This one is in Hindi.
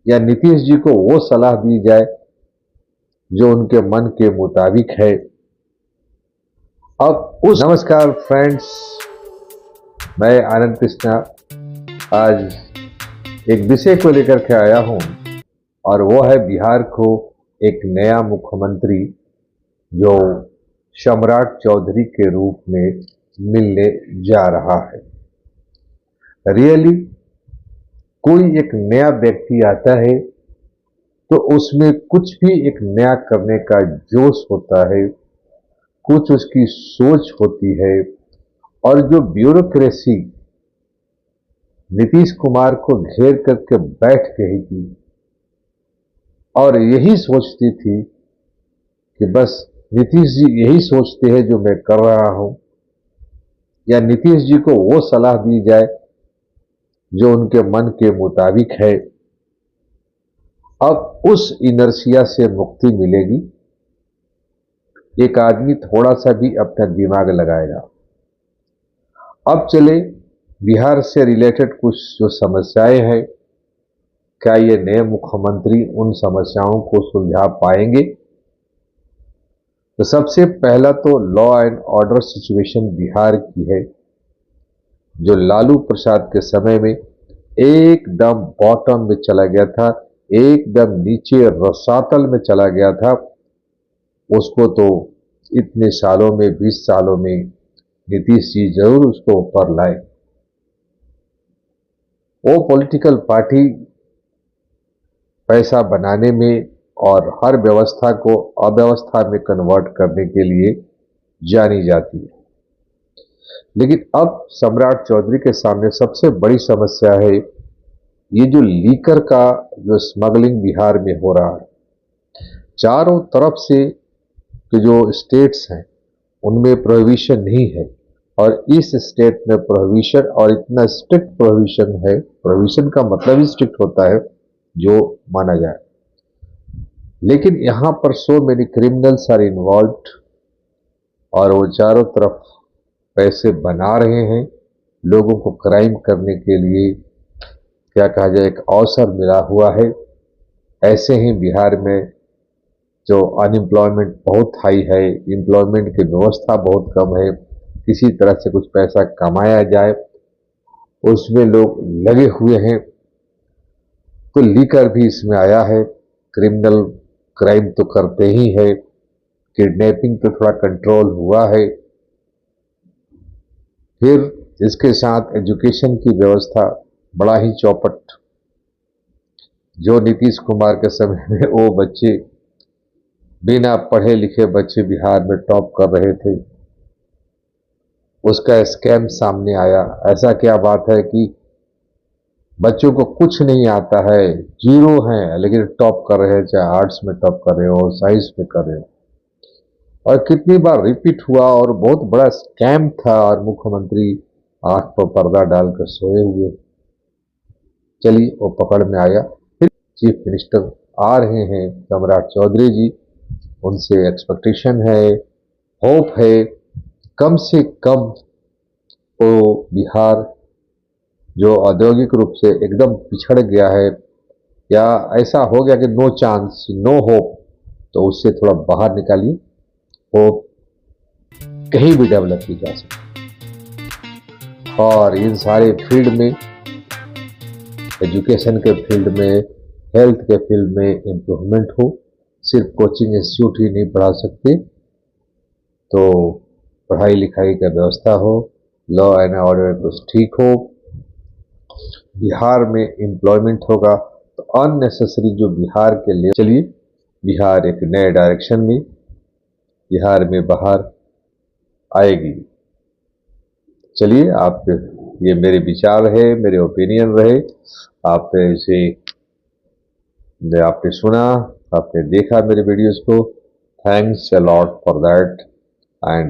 या नीतीश जी को वो सलाह दी जाए जो उनके मन के मुताबिक है। अब उस नमस्कार फ्रेंड्स, मैं आनंद कृष्णा आज एक विषय को लेकर के आया हूं और वो है बिहार को एक नया मुख्यमंत्री जो सम्राट चौधरी के रूप में मिलने जा रहा है। रियली कोई एक नया व्यक्ति आता है तो उसमें कुछ भी एक नया करने का जोश होता है, कुछ उसकी सोच होती है। और जो ब्यूरोक्रेसी नीतीश कुमार को घेर करके बैठ गई थी और यही सोचती थी कि बस नीतीश जी यही सोचते हैं जो मैं कर रहा हूं, या नीतीश जी को वो सलाह दी जाए जो उनके मन के मुताबिक है। अब उस इनर्शिया से मुक्ति मिलेगी। एक आदमी थोड़ा सा भी अपना दिमाग लगाएगा। अब चले बिहार से रिलेटेड कुछ जो समस्याएं हैं, क्या ये नए मुख्यमंत्री उन समस्याओं को सुलझा पाएंगे? तो सबसे पहला तो law and order situation Bihar की है, जो लालू प्रसाद के समय में एकदम बॉटम में चला गया था, एकदम नीचे रसातल में चला गया था। उसको तो इतने सालों में 20 सालों में नीतीश जी जरूर उसको ऊपर लाए। वो पॉलिटिकल पार्टी पैसा बनाने में और हर व्यवस्था को अव्यवस्था में कन्वर्ट करने के लिए जानी जाती है। लेकिन अब सम्राट चौधरी के सामने सबसे बड़ी समस्या है ये जो लीकर का जो स्मगलिंग बिहार में हो रहा है। चारों तरफ से जो स्टेट्स हैं उनमें प्रोहिबिशन नहीं है और इस स्टेट में प्रोहिबिशन, और इतना स्ट्रिक्ट प्रोहिबिशन है। प्रोहिबिशन का मतलब ही स्ट्रिक्ट होता है जो माना जाए। लेकिन यहां पर so many criminals are involved और वो चारों तरफ पैसे बना रहे हैं लोगों को क्राइम करने के लिए। क्या कहा जाए, एक अवसर मिला हुआ है। ऐसे ही बिहार में जो अनएम्प्लॉयमेंट बहुत हाई है, एम्प्लॉयमेंट की व्यवस्था बहुत कम है, किसी तरह से कुछ पैसा कमाया जाए उसमें लोग लगे हुए हैं। तो लीकर भी इसमें आया है। क्रिमिनल क्राइम तो करते ही है, किडनैपिंग तो थोड़ा कंट्रोल हुआ है। फिर इसके साथ एजुकेशन की व्यवस्था बड़ा ही चौपट। जो नीतीश कुमार के समय में वो बच्चे, बिना पढ़े लिखे बच्चे बिहार में टॉप कर रहे थे, उसका स्कैम सामने आया। ऐसा क्या बात है कि बच्चों को कुछ नहीं आता है, जीरो हैं, लेकिन टॉप कर रहे हैं, चाहे आर्ट्स में टॉप कर रहे हो, साइंस में कर रहे हो। और कितनी बार रिपीट हुआ और बहुत बड़ा स्कैम था और मुख्यमंत्री आंख पर पर्दा डालकर सोए हुए। चलिए वो पकड़ में आया। फिर चीफ मिनिस्टर आ रहे हैं सम्राट चौधरी जी, उनसे एक्सपेक्टेशन है, होप है कम से कम वो बिहार जो औद्योगिक रूप से एकदम पिछड़ गया है या ऐसा हो गया कि नो चांस नो होप, तो उससे थोड़ा बाहर निकालिए। होप कहीं भी डेवलप की जा सकती और इन सारे फील्ड में, एजुकेशन के फील्ड में, हेल्थ के फील्ड में इम्प्रूवमेंट हो। सिर्फ कोचिंग इंस्टीट्यूट ही नहीं पढ़ा सकते, तो पढ़ाई लिखाई का व्यवस्था हो, लॉ एंड ऑर्डर कुछ ठीक हो, बिहार में एम्प्लॉयमेंट होगा तो अननेसेसरी जो बिहार के लिए। चलिए बिहार एक नए डायरेक्शन में, बिहार में बाहर आएगी। चलिए आप, ये मेरे विचार है, मेरे ओपिनियन रहे। आपने इसे आपने सुना, आपने देखा मेरे वीडियोस को। Thanks a lot for that and